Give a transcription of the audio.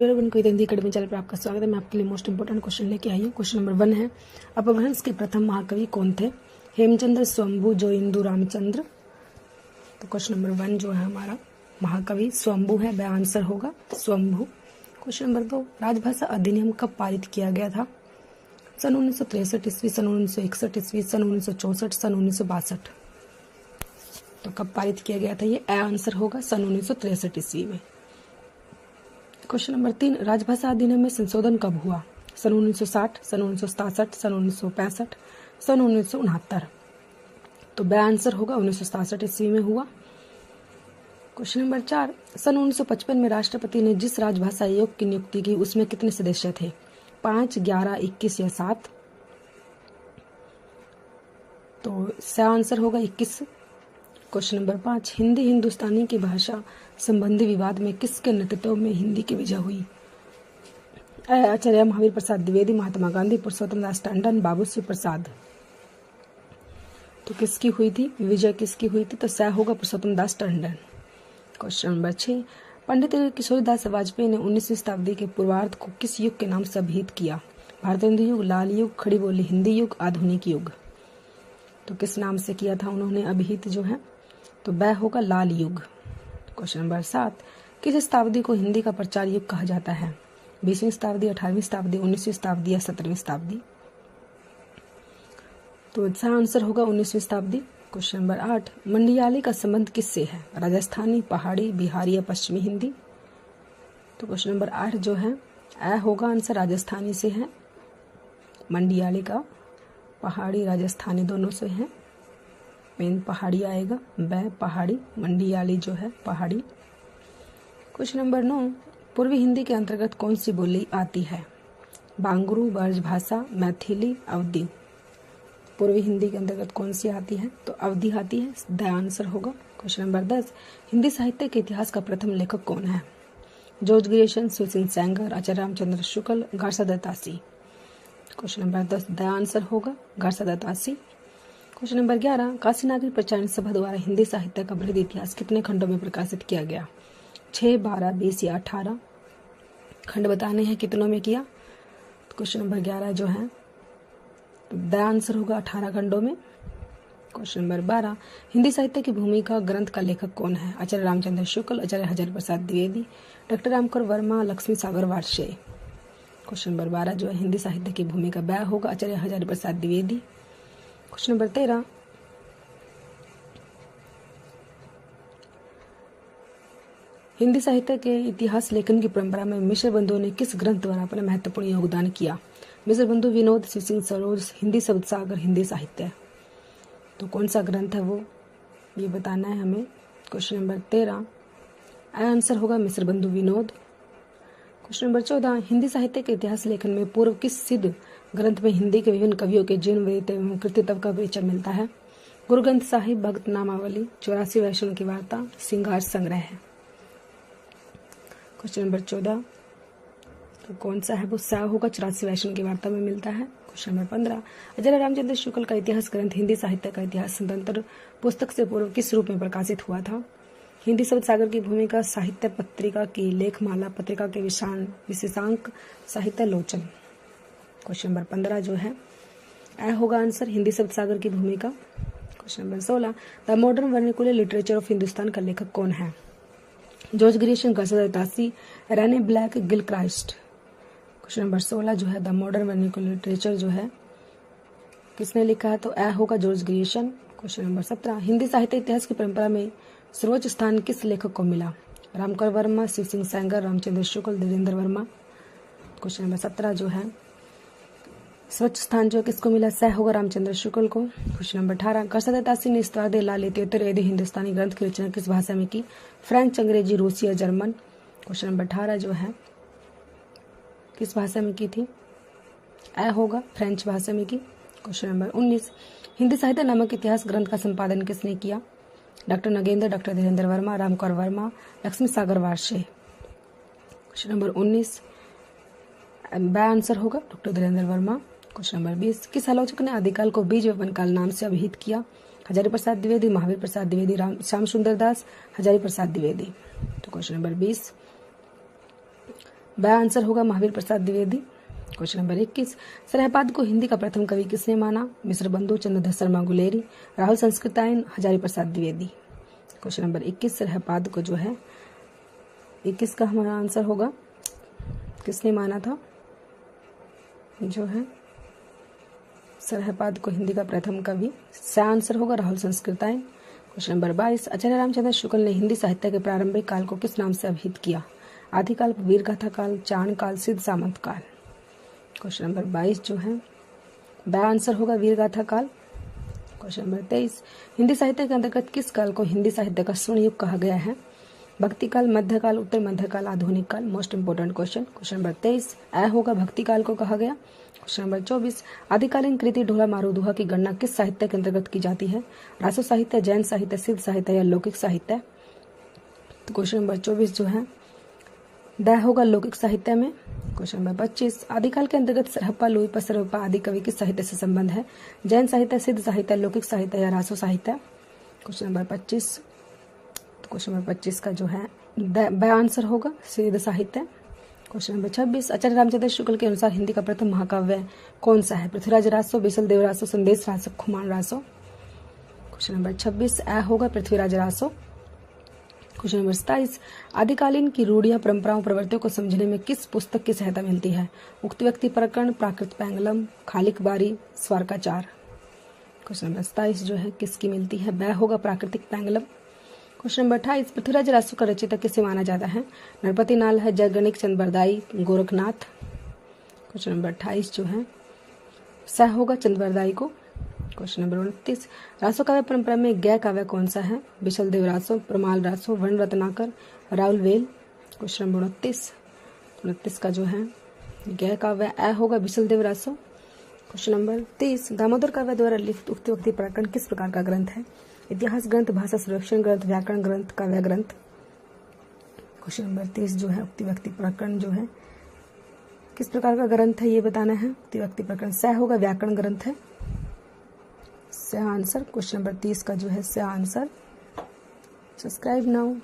कोई Hindi academy channel पर आपका स्वागत है। मैं आपके लिए मोस्ट इंपोर्टेंट क्वेश्चन लेके आई हूँ। क्वेश्चन नंबर 1 है, अपभ्रंश के प्रथम महाकवि कौन थे? हेमचंद्र, स्वयंभू, जोइंदु, रामचंद्र। तो क्वेश्चन नंबर 1 जो है हमारा महाकवि स्वयंभू है, वह आंसर होगा स्वयंभू। क्वेश्चन नंबर 2, राजभाषा अधिनियम कब पारित किया गया था? सन 1963 ईस्वी, सन 1961 ईस्वी, सन 1964, सन 1962। तो कब पारित किया गया था? ये ए आंसर होगा, सन 1963 ईस्वी में। क्वेश्चन नंबर 3, राजभाषा अधिनियम में संशोधन कब हुआ? सन 1960, सन 1967, सन 1965, सन 1969। तो बे आंसर होगा 1967 ईस्वी में हुआ। क्वेश्चन नंबर 4, सन 1955 में राष्ट्रपति ने जिस राजभाषा आयोग की नियुक्ति की उसमें कितने सदस्य थे? 5, 11, 21 या 7? तो स आंसर होगा 21। क्वेश्चन नंबर 5, हिंदी हिंदुस्तानी की भाषा संबंधी विवाद में किसके नेतृत्व में हिंदी की विजय हुई? आचार्य महावीर प्रसाद द्विवेदी, महात्मा गांधी, पुरुषोत्तम दास टंडन, बाबूश्री प्रसाद। तो किसकी हुई थी विजय? किसकी हुई थी? तो स होगा पुरुषोत्तम दास टंडन। क्वेश्चन नंबर 6, पंडित किशोरीदास वाजपेयी ने 19वीं शताब्दी के पूर्वार्ध को किस युग के नाम से अभिहित किया? भारतेंदु युग, लाल युग, खड़ी बोली हिंदी युग, आधुनिक युग। तो किस नाम से किया था उन्होंने अभिहित जो है? तो वह होगा लाल युग। क्वेश्चन नंबर 7, किस शताब्दी को हिंदी का प्रचार युग कहा जाता है? 20वीं शताब्दी, 18वीं शताब्दी, 19वीं शताब्दी या 17वीं शताब्दी? तो इसका आंसर होगा 19वीं शताब्दी। क्वेश्चन नंबर 8, मंडियाली का संबंध किससे है? राजस्थानी, पहाड़ी, बिहारी या पश्चिमी हिंदी? तो क्वेश्चन नंबर 8 जो है ए होगा आंसर, राजस्थानी से है। मंडियाली का पहाड़ी राजस्थानी दोनों से है, मेन पहाड़ी आएगा, बै पहाड़ी, मंडियाली जो है पहाड़ी। क्वेश्चन नंबर 9, पूर्वी हिंदी के अंतर्गत कौन सी बोली आती है? बांगरू, ब्रजभाषा, मैथिली, अवधी। पूर्वी हिंदी के अंतर्गत कौन सी आती है? तो अवधी आती है, द आंसर होगा। क्वेश्चन नंबर 10, हिंदी साहित्य के इतिहास का प्रथम लेखक कौन है? जॉर्ज ग्रियर्सन, सुरसिंह Sengar, Acharya Ramchandra Shukla, Garcin de Tassy. Question number 10 the answer होगा Garcin de Tassy. Question number 11, Kashi Nagari Prachar सभा द्वारा हिंदी साहित्य का वृहद इतिहास कितने खंडों में प्रकाशित किया गया? 6, 12, 20 या 18? खंड बताने हैं कितनों में किया? तो क्वेश्चन नंबर 11 जो है द आंसर होगा 18 खंडों में। क्वेश्चन नंबर 12, हिंदी साहित्य की भूमिका ग्रंथ का लेखक कौन है? आचार्य रामचंद्र शुक्ल, आचार्य हजारी प्रसाद द्विवेदी, डॉक्टर रामकर वर्मा, लक्ष्मी सागर वार्षे। क्वेश्चन नंबर 12 जो है हिंदी साहित्य की भूमिका बै होगा, आचार्य हजारी प्रसाद द्विवेदी। क्वेश्चन नंबर 13, हिंदी साहित्य के इतिहास लेखन की परंपरा में मिश्र बंधुओं ने किस ग्रंथ द्वारा अपना महत्वपूर्ण योगदान किया? मिश्र बंधु, विनोद, शिव सिंह सरोज, हिंदी शब्द सागर, हिंदी साहित्य। तो कौन सा ग्रंथ है वो ये बताना है हमें। क्वेश्चन नंबर 13 आंसर होगा मिश्र बंधु विनोद। क्वेश्चन नंबर 14, हिंदी साहित्य के इतिहास लेखन में पूर्व किस सिद्ध ग्रंथ में हिंदी के विभिन्न कवियों के जीवन वृत्त एवं कृतित्व का परिचय मिलता है? गुरु ग्रंथ साहिब, भगत नामावली, 84 वैष्णव की वार्ता, श्रृंगार संग्रह है। क्वेश्चन नंबर 14 तो कौन सा है वो? सा होगा, 84 वैष्णव की वार्ता में मिलता है। क्वेश्चन नंबर 15, आचार्य रामचंद्र शुक्ल का इतिहास ग्रंथ हिंदी साहित्य का इतिहास स्वतंत्र पुस्तक से पूर्व किस रूप में प्रकाशित हुआ था? हिंदी शब्द सागर की भूमिका, साहित्य पत्रिका की लेखमाला, पत्रिका के विशेषांक, साहित्य लोचन। क्वेश्चन नंबर 15 जो है ए होगा आंसर, हिंदी शब्द सागर की भूमिका। Question number 16, the modern vernacular literature of Hindustan का लेखक कौन है? George Grierson, Garcin de Tassy, Rene Black, Gilchrist. Question number 16 जो है द मॉडर्न वर्निकुलर लिटरेचर जो है किसने लिखा है? तो ए होगा George Grierson. Question number 17, Hindi साहित्य इतिहास की परंपरा में सर्वोच्च स्थान किस लेखक को मिला? रामकर वर्मा, शिव सिंह सेंगर, रामचंद्र शुक्ल, धीरेन्द्र वर्मा। क्वेश्चन नंबर 17 जो है सर्वोच्च स्थान जो किसको मिला? सह होगा रामचंद्र शुक्ल को। क्वेश्चन नंबर 18, गारसा दत्तासी ने इस्तादे लाल इत्योत्तर यदि हिंदुस्तानी ग्रंथ की रचना किस भाषा में की? फ्रेंच, अंग्रेजी, रूसी या जर्मन? क्वेश्चन नंबर 18 जो है किस भाषा में की थी? ए होगा फ्रेंच भाषा में की। क्वेश्चन नंबर 19, हिंदी साहित्य नामक इतिहास ग्रंथ का संपादन किसने किया? डॉक्टर नगेंद्र, डॉक्टर धीरेन्द्र वर्मा, रामकर वर्मा, लक्ष्मी सागर वार्षे। क्वेश्चन नंबर 19 ब आंसर होगा doctor Dhirendra Verma. Question number 20, किस आलोचक ने आदिकाल को बीज व वनकाल नाम से अभिहित किया? हजारी प्रसाद द्विवेदी, महावीर प्रसाद द्विवेदी, श्याम सुंदर दास, हजारी प्रसाद द्विवेदी। तो क्वेश्चन नंबर 20 ब आंसर होगा महावीर प्रसाद द्विवेदी। क्वेश्चन नंबर 21, सरहपाद को हिंदी का प्रथम कवि किसने माना? मिश्र बंधु, चंद्रधर शर्मा गुलेरी, राहुल संस्कृतायन, हजारी प्रसाद द्विवेदी। क्वेश्चन नंबर 21, सरहपाद को जो है 21 का हमारा आंसर होगा किसने माना था? जो है सरहपाद को हिंदी का प्रथम कवि, सा आंसर होगा राहुल संस्कृतायन। क्वेश्चन नंबर 22, आचार्य रामचंद्र शुक्ल ने हिंदी साहित्य के प्रारंभिक काल को किस नाम से अभिहित किया? आदिकाल, वीरगाथा काल, चाण काल, सिद्ध सामंत काल। क्वेश्चन नंबर 22 जो है ब आंसर होगा वीरगाथा काल। क्वेश्चन नंबर 23, हिंदी साहित्य के अंतर्गत किस काल को हिंदी साहित्य का स्वर्ण युग कहा गया है? भक्ति काल, मध्यकाल, उत्तर मध्यकाल, आधुनिक काल। Most important question. Question number 23 ए होगा भक्ति काल को कहा गया। क्वेश्चन नंबर 24, आदिकालीन कृति ढोला मारूदुहा की गणना किस साहित्य के अंतर्गत की जाती है? रासो साहित्य, जैन साहित्य, सिद्ध साहित्य या लौकिक साहित्य? तो क्वेश्चन नंबर 24 जो है द होगा लौकिक साहित्य में। क्वेश्चन नंबर 25, आदिकाल के अंतर्गत सरहप्पा, लुईपा, सर्वप्पा आदि कवि किस साहित्य से संबंध है? जैन साहित्य, सिद्ध साहित्य, लौकिक साहित्य या रासो साहित्य? क्वेश्चन नंबर 25, तो क्वेश्चन नंबर 25 का जो है ब आंसर होगा सिद्ध साहित्य। क्वेश्चन नंबर 26, आचार्य रामचंद्र शुक्ल के अनुसार हिंदी का प्रथम महाकाव्य कौन सा है? पृथ्वीराज रासो, बिसल देव रासो, संदेश रासो, खुमान रासो। क्वेश्चन नंबर 26 ए होगा पृथ्वीराज रासो। क्वेश्चन नंबर 27, आदिकालीन की रूढ़ियां, परंपराओं, प्रवृत्तियों को समझने में किस पुस्तक की सहायता मिलती है? उक्त व्यक्ति प्रकरण, प्राकृत पैंगलम, खालिक बारी, स्वारकाचार। क्वेश्चन नंबर 27 जो है किसकी मिलती है? ब होगा प्राकृतिक पैंगलम। क्वेश्चन नंबर 28, पृथ्वीराज रासो का रचयिता किसे माना जाता है? नरपति नाल है, जयगणिक, चंद बरदाई, गोरखनाथ। क्वेश्चन नंबर 28 जो है स होगा चंद बरदाई को। क्वेश्चन नंबर 29, रासो काव्य परंपरा में गै काव्य कौन सा है? बिशल देव रासो, प्रमाल रासो, वर्ण Ratnakar, Rahul well. Question number 29 का जो है गै काव्य ए होगा बिशल देव रासो। क्वेश्चन नंबर 30, दामोदर काव्य द्वारा लिखित उक्त व्यक्ति प्रकरण किस प्रकार का ग्रंथ है? इतिहास ग्रंथ, भाषा संरक्षण ग्रंथ, व्याकरण ग्रंथ, काव्य ग्रंथ। क्वेश्चन नंबर 30 जो है उक्त व्यक्ति प्रकरण जो है किस प्रकार का ग्रंथ है ये बताना है। उक्त व्यक्ति प्रकरण स होगा व्याकरण ग्रंथ है, स आंसर। क्वेश्चन नंबर 30 का जो है स आंसर। Subscribe now.